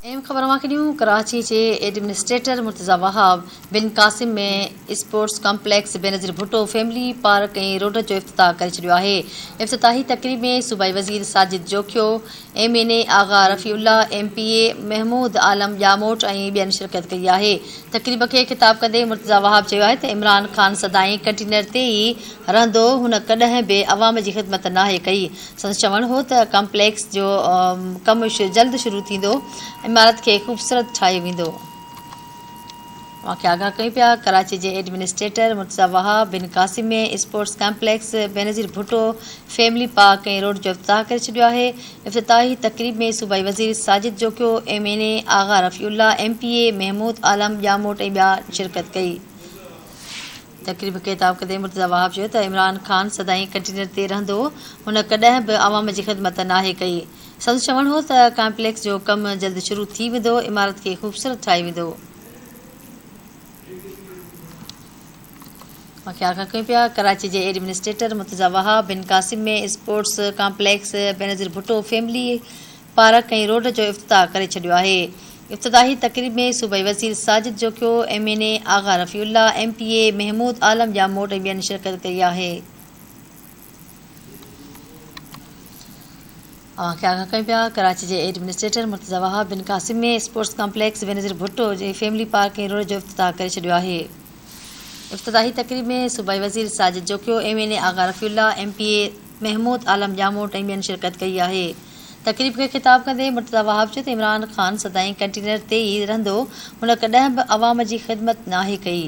अहम ख़बर न्यू कराची के एडमिनिस्ट्रेटर मुर्तज़ा वहाब बिन कासिम में sports complex Benazir Bhutto family park ऐं रोड जो इफ़्तिताह करे छॾियो आहे। इफ़्तिताही तक़रीब में सूबाई वज़ीर साजिद जोखियो, MNA आगा रफ़ीउल्ला, MPA महमूद आलम जामोट ऐं ॿियनि शिरकत कई आहे। तक़रीब खे ख़िताब कंदे मुर्तज़ा वहाब चयो आहे त इमरान ख़ान सदाईं कंटेनर ते ई रहंदो, हुन कॾहिं बि अवाम जी ख़िदमत नाहे कई। संदसि चवणु हो त कॉम्प्लेक्स जो कमु जल्द शुरू थींदो, इमारत खे ख़ूबसूरत ठाहियो वेंदो। आगाह कयूं पिया कराची जे एडमिनिस्ट्रेटर मुर्तज़ा वहाब बिन कासिम में sports complex Benazir Bhutto family park ऐं रोड जो इफ़्तिताह करे छॾियो आहे। इफ़्तिताही तक़रीब में सूबाई वज़ीर साजिद जोखियो, MNA आगा रफ़ीउल्ला, MPA महमूद आलम जामोट ऐं ॿिया शिरकत कई। तक़रीब खे ख़िताब कंदे मुर्तज़ा वहाब चयो त इमरान ख़ान सदाईं कंटेनर ते रहंदो, हुन कॾहिं बि अवाम जी ख़िदमत नाहे कई। संदसि चवणु हो त कॉम्प्लेक्स जो कमु जल्द शुरू थी वेंदो, इमारत खे ख़ूबसूरत ठाहियो वेंदो। आगाह कयूं पिया कराची जे एडमिनिस्ट्रेटर मुर्तज़ा वहाब बिन कासिम में sports complex Benazir Bhutto family park ऐं रोड जो इफ़्तिताह करे छॾियो आहे। इफ़्तिताही तक़रीब में सूबाई वज़ीर साजिद जोखियो, MNA आगा रफ़ीउल्ला, MPA महमूद आलम जामोट ऐं ॿियनि शिरकत कई आहे। आगाह कयूं पिया कराची जे एडमिनिस्ट्रेटर मुर्तज़ा वहाब बिन कासिम में स्पोर्ट्स कॉम्प्लेक्स बेनज़ीर भुट्टो जे फैमिली पार्क ऐं रोड जो इफ़्तिताह करे छॾियो आहे। इफ़्तिताही तक़रीब में सूबाई वज़ीर साजिद जोखियो, MNA आगा रफ़ीउल्ला, MPA महमूद आलम जामोट ऐं ॿियनि शिरकत कई आहे। तक़रीब खे ख़िताब कंदे मुर्तज़ा वहाब चयो त इमरान ख़ान सदाईं कंटेनर ते ई रहंदो, हुन कॾहिं बि अवाम जी ख़िदमत नाहे कई।